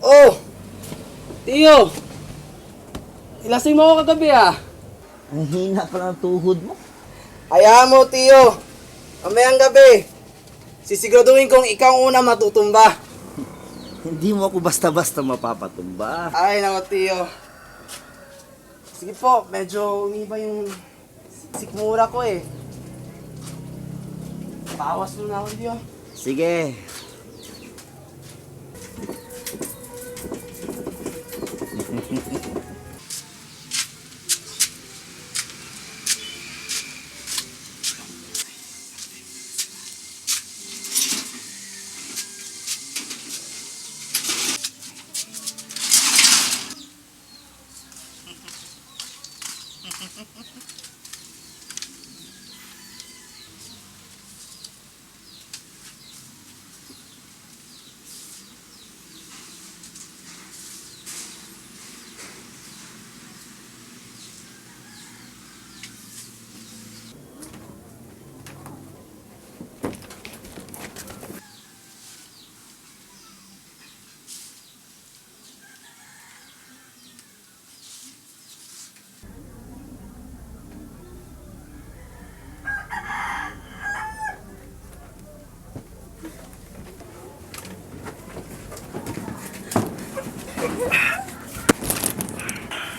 Oh! Tiyo! Ilasing mo ako kagabi ah. Ang hina pala ng tuhod mo. Hayaan mo, Tiyo. Mamayang gabi. Sisiguraduhin kong ikaw ang una matutumba. Hindi mo ako basta-basta mapapatumba. Ay, naku, Tiyo. Sige po, medyo umiba yung sikmura ko eh. Bawas mo na ako, Tiyo. Sige.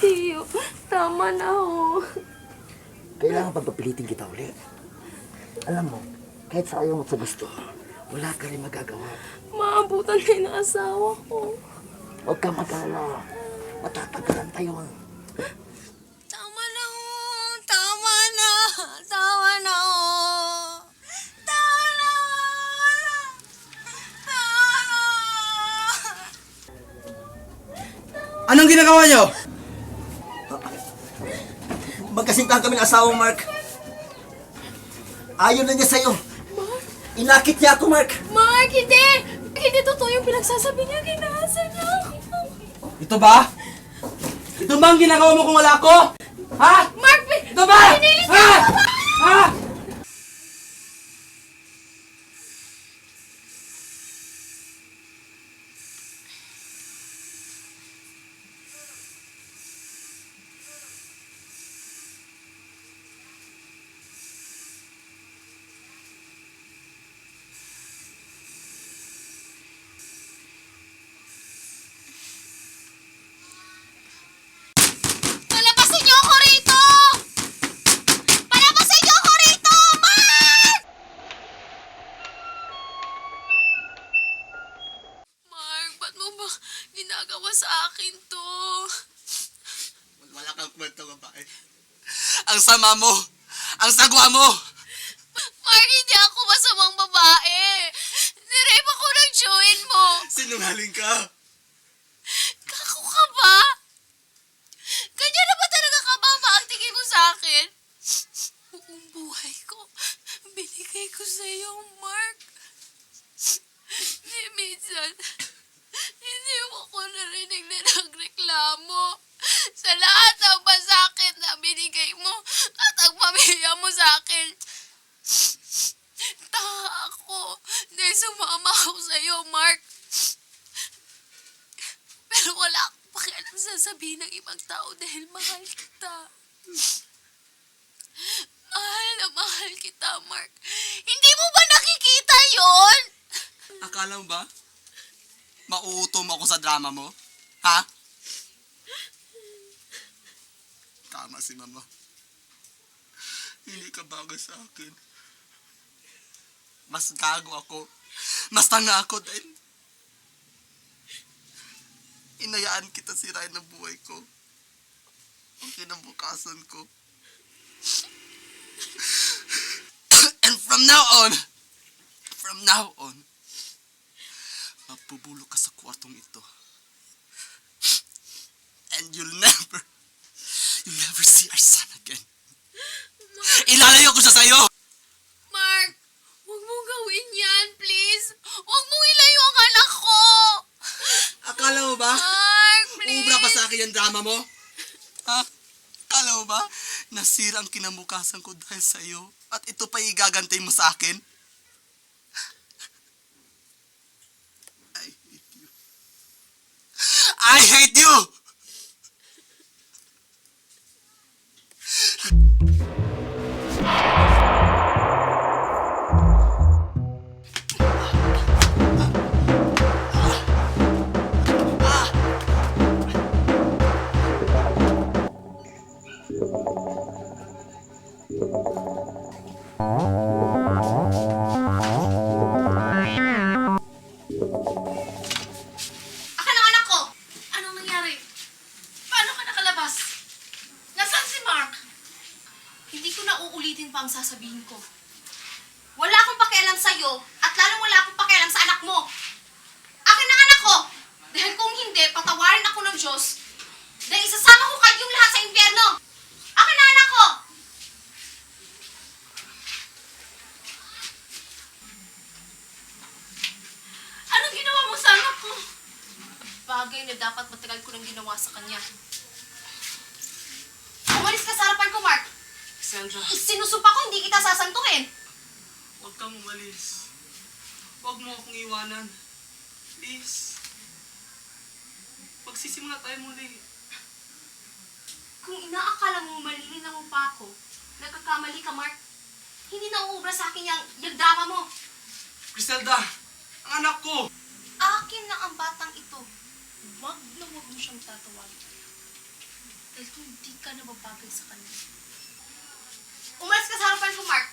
Tiyo, tama na ho. Kailangan pagpapilitin kita ulit. Alam mo, kahit sa ayaw mo sa gusto, wala ka rin magagawa. Maabutan kayo ng asawa ko. Huwag ka mag-alala. Matatagalan tayo. Tama na ho. Tama na. Tama na ho. Tama na. Tama na. Anong ginagawa niyo? Magkasintahan kami ng asawang Mark. Ayaw na niya sa'yo. Inakit niya ako, Mark. Mark, hindi. Hindi totoo yung pinagsasabi niya. Ginasa niya ako. Ito ba? Ito ba ang ginagawa mo kung wala ko? Ha? Mark, Ito ba? Ha? Ha? Palabasin niyo ako rito! Palabasin niyo ako rito! Mark! Mark, ba't mo ba ginagawa sa akin to? Wala kang kwento, babae. Ang sama mo! Ang sagwa mo! Mark, hindi ako masamang babae. Nirape ako ng join mo. Sinungaling ka! Kako ka ba? Ganyan na ba talaga kababa ang tingin mo sa akin? Buong buhay ko, binigay ko sa iyo, Mark. Ni minsan, hindi mo ko narinig na nagreklamo sa lahat ng pasakit na binigay mo at ang pamilya mo sa akin. Tanga ako dahil sumama ako sa iyo, Mark. Pero wala akong pakialam sasabihin ng ibang tao dahil mahal kita. Mahal na mahal kita, Mark. Hindi mo ba nakikita yon? Akala mo ba? Mauutom ako sa drama mo? Ha? Tama si mama. Hindi ka bagay sa akin. Mas gago ako. Mas tanga ako din. Inayaan kita sirain ang buhay ko. Ang kinabukasan ko. And from now on, mapubulok ka sa kwartong ito. And you'll never see our son again. Ilalayo ko siya sa'yo! Mark, huwag mong gawin yan, please. Huwag mong ilayo ang anak ko. Akala mo ba? Mark, please. Uubra pa sa akin yung drama mo? Ha? Akala mo ba? Nasira ang kinabukasan ko dahil sa'yo at ito pa igagantay mo sa akin? I hate you. I hate you! Akin ang anak ko! Anong nangyari? Paano ka nakalabas? Nasaan si Mark? Hindi ko na uulitin pa ang sasabihin ko. Wala akong pakialam sa'yo at lalong wala akong pakialam sa anak mo. Akin ang anak ko! Dahil kung hindi, patawarin ako ng Diyos dahil isasama ko kayong lahat sa impyerno. Akin ang anak ko! Anong ginawa mo sa anak ko? Bagay na dapat matagal ko nang ginawa sa kanya. Umalis ka sa harapan ko, Mark. Griselda, Sinusumpa ko, hindi kita sasantuhin. huwag kang umalis. Huwag mo akong iwanan. Please. Magsisimula tayo muli. Kung inaakala mo malilinaw mo pa ako, nagkakamali ka, Mark. Hindi na uubra sa akin yung drama mo. Griselda, ang anak ko! Akin na ang batang ito. Wag na wag mo siyang tatawagin. Dahil kung hindi ka nababagay sa kanya. Umalis ka sa harapan ko, Mark.